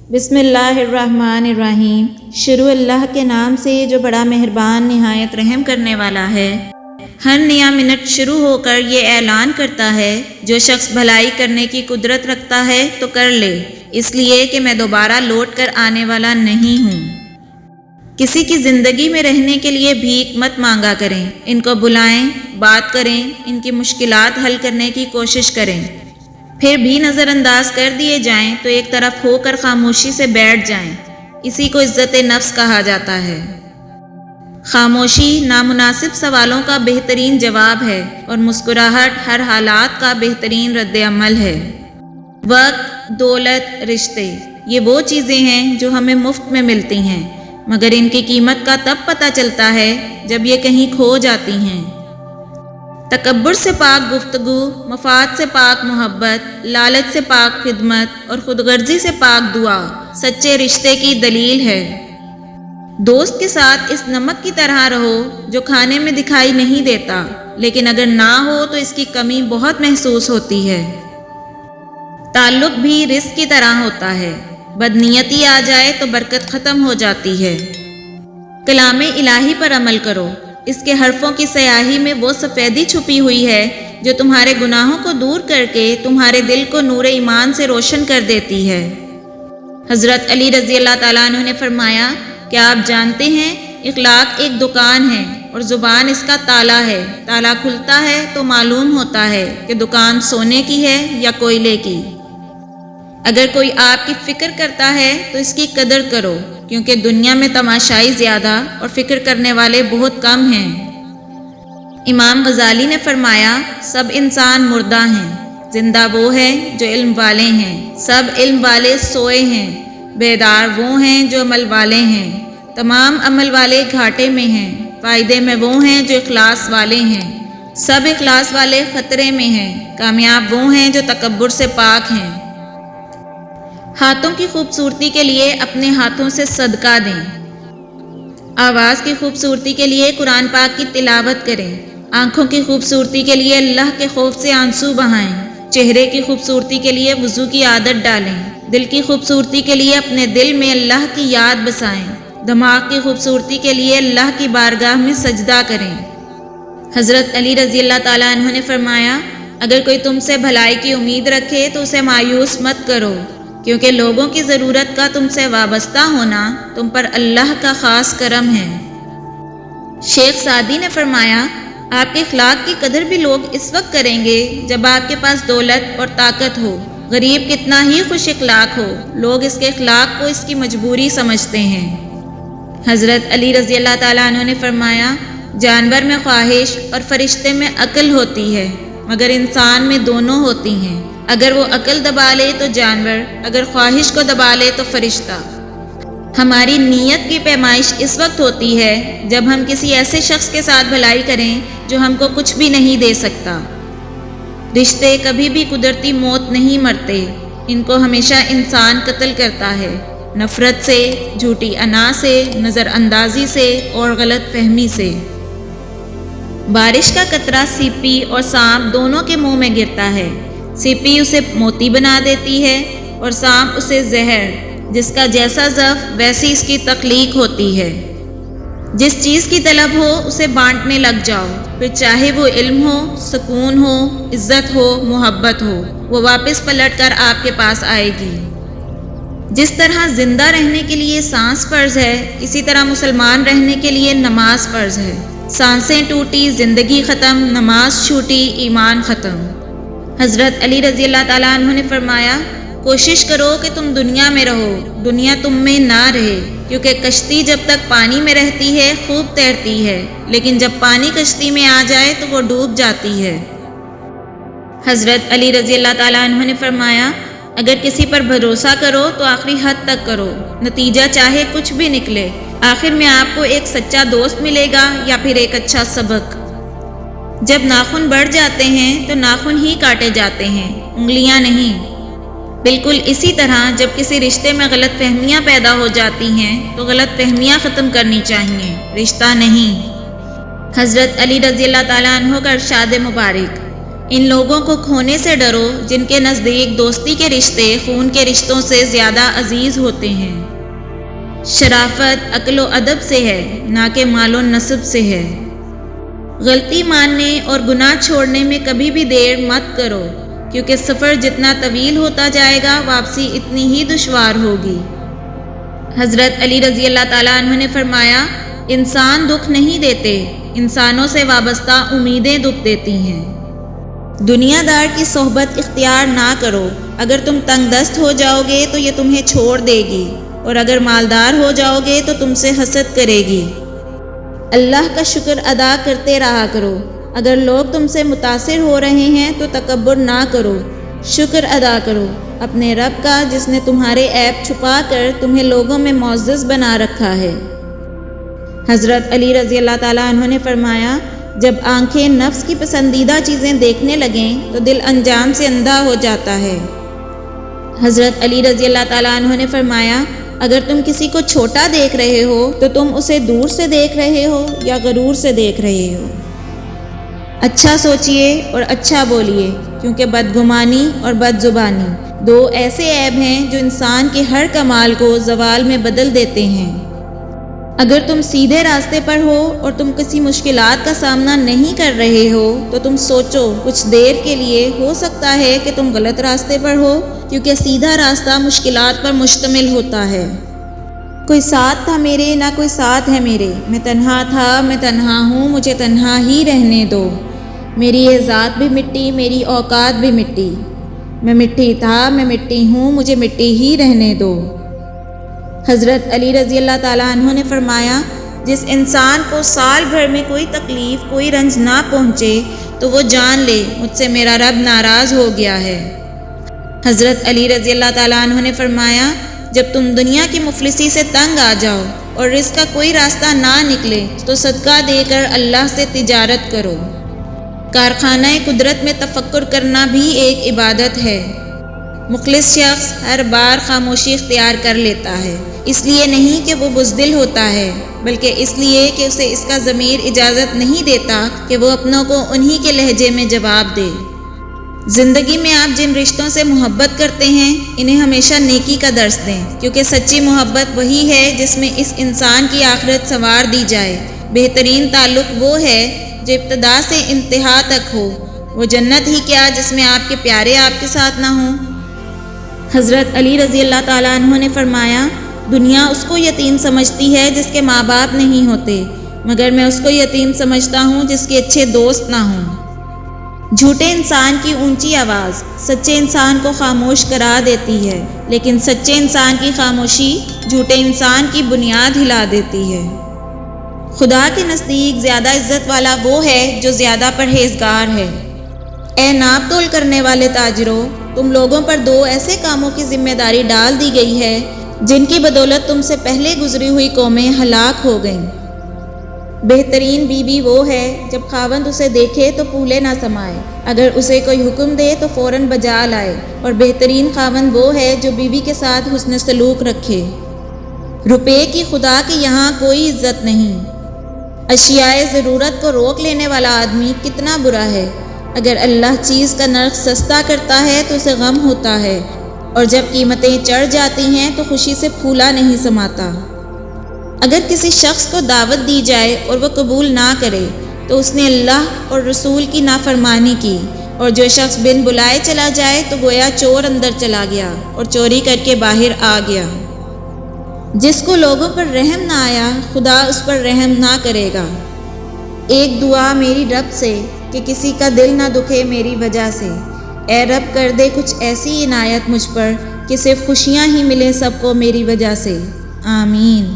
بسم اللہ الرحمن الرحیم۔ شروع اللہ کے نام سے جو بڑا مہربان نہایت رحم کرنے والا ہے۔ ہر نیا منٹ شروع ہو کر یہ اعلان کرتا ہے جو شخص بھلائی کرنے کی قدرت رکھتا ہے تو کر لے، اس لیے کہ میں دوبارہ لوٹ کر آنے والا نہیں ہوں۔ کسی کی زندگی میں رہنے کے لیے بھیک مت مانگا کریں، ان کو بلائیں، بات کریں، ان کی مشکلات حل کرنے کی کوشش کریں۔ پھر بھی نظر انداز کر دیے جائیں تو ایک طرف ہو کر خاموشی سے بیٹھ جائیں، اسی کو عزت نفس کہا جاتا ہے۔ خاموشی نامناسب سوالوں کا بہترین جواب ہے اور مسکراہٹ ہر حالات کا بہترین رد عمل ہے۔ وقت، دولت، رشتے، یہ وہ چیزیں ہیں جو ہمیں مفت میں ملتی ہیں، مگر ان کی قیمت کا تب پتہ چلتا ہے جب یہ کہیں کھو جاتی ہیں۔ تکبر سے پاک گفتگو، مفاد سے پاک محبت، لالچ سے پاک خدمت اور خود غرضی سے پاک دعا سچے رشتے کی دلیل ہے۔ دوست کے ساتھ اس نمک کی طرح رہو جو کھانے میں دکھائی نہیں دیتا، لیکن اگر نہ ہو تو اس کی کمی بہت محسوس ہوتی ہے۔ تعلق بھی رزق کی طرح ہوتا ہے، بدنیتی آ جائے تو برکت ختم ہو جاتی ہے۔ کلام الہی پر عمل کرو، اس کے حرفوں کی سیاہی میں وہ سفیدی چھپی ہوئی ہے جو تمہارے گناہوں کو دور کر کے تمہارے دل کو نور ایمان سے روشن کر دیتی ہے۔ حضرت علی رضی اللہ تعالیٰ عنہ نے فرمایا، کیا آپ جانتے ہیں اخلاق ایک دکان ہے اور زبان اس کا تالا ہے، تالا کھلتا ہے تو معلوم ہوتا ہے کہ دکان سونے کی ہے یا کوئلے کی۔ اگر کوئی آپ کی فکر کرتا ہے تو اس کی قدر کرو، کیونکہ دنیا میں تماشائی زیادہ اور فکر کرنے والے بہت کم ہیں۔ امام غزالی نے فرمایا، سب انسان مردہ ہیں، زندہ وہ ہیں جو علم والے ہیں، سب علم والے سوئے ہیں، بیدار وہ ہیں جو عمل والے ہیں، تمام عمل والے گھاٹے میں ہیں، فائدے میں وہ ہیں جو اخلاص والے ہیں، سب اخلاص والے خطرے میں ہیں، کامیاب وہ ہیں جو تکبر سے پاک ہیں۔ ہاتھوں کی خوبصورتی کے لیے اپنے ہاتھوں سے صدقہ دیں، آواز کی خوبصورتی کے لیے قرآن پاک کی تلاوت کریں، آنکھوں کی خوبصورتی کے لیے اللہ کے خوف سے آنسو بہائیں، چہرے کی خوبصورتی کے لیے وضو کی عادت ڈالیں، دل کی خوبصورتی کے لیے اپنے دل میں اللہ کی یاد بسائیں، دماغ کی خوبصورتی کے لیے اللہ کی بارگاہ میں سجدہ کریں۔ حضرت علی رضی اللہ تعالیٰ عنہ نے فرمایا، اگر کوئی تم سے بھلائی کی امید رکھے تو اسے مایوس مت کرو، کیونکہ لوگوں کی ضرورت کا تم سے وابستہ ہونا تم پر اللہ کا خاص کرم ہے۔ شیخ سعدی نے فرمایا، آپ کے اخلاق کی قدر بھی لوگ اس وقت کریں گے جب آپ کے پاس دولت اور طاقت ہو۔ غریب کتنا ہی خوش اخلاق ہو، لوگ اس کے اخلاق کو اس کی مجبوری سمجھتے ہیں۔ حضرت علی رضی اللہ تعالیٰ عنہ نے فرمایا، جانور میں خواہش اور فرشتے میں عقل ہوتی ہے، مگر انسان میں دونوں ہوتی ہیں۔ اگر وہ عقل دبا لے تو جانور، اگر خواہش کو دبا لے تو فرشتہ۔ ہماری نیت کی پیمائش اس وقت ہوتی ہے جب ہم کسی ایسے شخص کے ساتھ بھلائی کریں جو ہم کو کچھ بھی نہیں دے سکتا۔ رشتے کبھی بھی قدرتی موت نہیں مرتے، ان کو ہمیشہ انسان قتل کرتا ہے، نفرت سے، جھوٹی انا سے، نظر اندازی سے اور غلط فہمی سے۔ بارش کا قطرہ سیپی اور سانپ دونوں کے منہ میں گرتا ہے، سیپی اسے موتی بنا دیتی ہے اور سانپ اسے زہر، جس کا جیسا ظرف ویسی اس کی تخلیق ہوتی ہے۔ جس چیز کی طلب ہو اسے بانٹنے لگ جاؤ، پھر چاہے وہ علم ہو، سکون ہو، عزت ہو، محبت ہو، وہ واپس پلٹ کر آپ کے پاس آئے گی۔ جس طرح زندہ رہنے کے لیے سانس فرض ہے، اسی طرح مسلمان رہنے کے لیے نماز فرض ہے۔ سانسیں ٹوٹی، زندگی ختم، نماز چھوٹی، ایمان ختم۔ حضرت علی رضی اللہ تعالیٰ عنہ نے فرمایا، کوشش کرو کہ تم دنیا میں رہو، دنیا تم میں نہ رہے، کیونکہ کشتی جب تک پانی میں رہتی ہے خوب تیرتی ہے، لیکن جب پانی کشتی میں آ جائے تو وہ ڈوب جاتی ہے۔ حضرت علی رضی اللہ تعالیٰ عنہ نے فرمایا، اگر کسی پر بھروسہ کرو تو آخری حد تک کرو، نتیجہ چاہے کچھ بھی نکلے، آخر میں آپ کو ایک سچا دوست ملے گا یا پھر ایک اچھا سبق۔ جب ناخن بڑھ جاتے ہیں تو ناخن ہی کاٹے جاتے ہیں، انگلیاں نہیں۔ بالکل اسی طرح جب کسی رشتے میں غلط فہمیاں پیدا ہو جاتی ہیں تو غلط فہمیاں ختم کرنی چاہیے، رشتہ نہیں۔ حضرت علی رضی اللہ تعالیٰ عنہ کا ارشاد مبارک، ان لوگوں کو کھونے سے ڈرو جن کے نزدیک دوستی کے رشتے خون کے رشتوں سے زیادہ عزیز ہوتے ہیں۔ شرافت عقل و ادب سے ہے، نہ کہ مال و نسب سے ہے۔ غلطی ماننے اور گناہ چھوڑنے میں کبھی بھی دیر مت کرو، کیونکہ سفر جتنا طویل ہوتا جائے گا واپسی اتنی ہی دشوار ہوگی۔ حضرت علی رضی اللہ تعالیٰ عنہ نے فرمایا، انسان دکھ نہیں دیتے، انسانوں سے وابستہ امیدیں دکھ دیتی ہیں۔ دنیا دار کی صحبت اختیار نہ کرو، اگر تم تنگ دست ہو جاؤ گے تو یہ تمہیں چھوڑ دے گی، اور اگر مالدار ہو جاؤ گے تو تم سے حسد کرے گی۔ اللہ کا شکر ادا کرتے رہا کرو، اگر لوگ تم سے متاثر ہو رہے ہیں تو تکبر نہ کرو، شکر ادا کرو اپنے رب کا جس نے تمہارے عیب چھپا کر تمہیں لوگوں میں معزز بنا رکھا ہے۔ حضرت علی رضی اللہ تعالیٰ عنہ نے فرمایا، جب آنکھیں نفس کی پسندیدہ چیزیں دیکھنے لگیں تو دل انجان سے اندھا ہو جاتا ہے۔ حضرت علی رضی اللہ تعالیٰ عنہ نے فرمایا، اگر تم کسی کو چھوٹا دیکھ رہے ہو تو تم اسے دور سے دیکھ رہے ہو یا غرور سے دیکھ رہے ہو۔ اچھا سوچئے اور اچھا بولیے، کیونکہ بدگمانی اور بد زبانی دو ایسے عیب ہیں جو انسان کے ہر کمال کو زوال میں بدل دیتے ہیں۔ اگر تم سیدھے راستے پر ہو اور تم کسی مشکلات کا سامنا نہیں کر رہے ہو تو تم سوچو، کچھ دیر کے لیے ہو سکتا ہے کہ تم غلط راستے پر ہو، کیونکہ سیدھا راستہ مشکلات پر مشتمل ہوتا ہے۔ کوئی ساتھ تھا میرے نہ کوئی ساتھ ہے میرے، میں تنہا تھا میں تنہا ہوں، مجھے تنہا ہی رہنے دو۔ میری یہ ذات بھی مٹی، میری اوقات بھی مٹی، میں مٹی تھا میں مٹی ہوں، مجھے مٹی ہی رہنے دو۔ حضرت علی رضی اللہ تعالیٰ عنہ نے فرمایا، جس انسان کو سال بھر میں کوئی تکلیف کوئی رنج نہ پہنچے تو وہ جان لے مجھ سے میرا رب ناراض ہو گیا ہے۔ حضرت علی رضی اللہ تعالیٰ عنہ نے فرمایا، جب تم دنیا کی مفلسی سے تنگ آ جاؤ اور رزق کا کوئی راستہ نہ نکلے تو صدقہ دے کر اللہ سے تجارت کرو۔ کارخانہ قدرت میں تفکر کرنا بھی ایک عبادت ہے۔ مخلص شخص ہر بار خاموشی اختیار کر لیتا ہے، اس لیے نہیں کہ وہ بزدل ہوتا ہے، بلکہ اس لیے کہ اسے اس کا ضمیر اجازت نہیں دیتا کہ وہ اپنوں کو انہی کے لہجے میں جواب دے۔ زندگی میں آپ جن رشتوں سے محبت کرتے ہیں انہیں ہمیشہ نیکی کا درس دیں، کیونکہ سچی محبت وہی ہے جس میں اس انسان کی آخرت سنوار دی جائے۔ بہترین تعلق وہ ہے جو ابتدا سے انتہا تک ہو، وہ جنت ہی کیا جس میں آپ کے پیارے آپ کے ساتھ نہ ہوں۔ حضرت علی رضی اللہ تعالیٰ عنہ نے فرمایا، دنیا اس کو یتیم سمجھتی ہے جس کے ماں باپ نہیں ہوتے، مگر میں اس کو یتیم سمجھتا ہوں جس کے اچھے دوست نہ ہوں۔ جھوٹے انسان کی اونچی آواز سچے انسان کو خاموش کرا دیتی ہے، لیکن سچے انسان کی خاموشی جھوٹے انسان کی بنیاد ہلا دیتی ہے۔ خدا کے نزدیک زیادہ عزت والا وہ ہے جو زیادہ پرہیزگار ہے۔ اے ناپ تول کرنے والے تاجروں، تم لوگوں پر دو ایسے کاموں کی ذمہ داری ڈال دی گئی ہے جن کی بدولت تم سے پہلے گزری ہوئی قومیں ہلاک ہو گئیں۔ بہترین بیوی وہ ہے جب خاوند اسے دیکھے تو پھولے نہ سمائے، اگر اسے کوئی حکم دے تو فوراً بجا لائے، اور بہترین خاوند وہ ہے جو بیوی کے ساتھ حسن سلوک رکھے۔ روپے کی خدا کے یہاں کوئی عزت نہیں۔ اشیاء ضرورت کو روک لینے والا آدمی کتنا برا ہے۔ اگر اللہ چیز کا نرخ سستا کرتا ہے تو اسے غم ہوتا ہے، اور جب قیمتیں چڑھ جاتی ہیں تو خوشی سے پھولا نہیں سماتا۔ اگر کسی شخص کو دعوت دی جائے اور وہ قبول نہ کرے تو اس نے اللہ اور رسول کی نافرمانی کی، اور جو شخص بن بلائے چلا جائے تو گویا چور اندر چلا گیا اور چوری کر کے باہر آ گیا۔ جس کو لوگوں پر رحم نہ آیا خدا اس پر رحم نہ کرے گا۔ ایک دعا میری رب سے کہ کسی کا دل نہ دکھے میری وجہ سے۔ اے رب کر دے کچھ ایسی عنایت مجھ پر کہ صرف خوشیاں ہی ملیں سب کو میری وجہ سے، آمین۔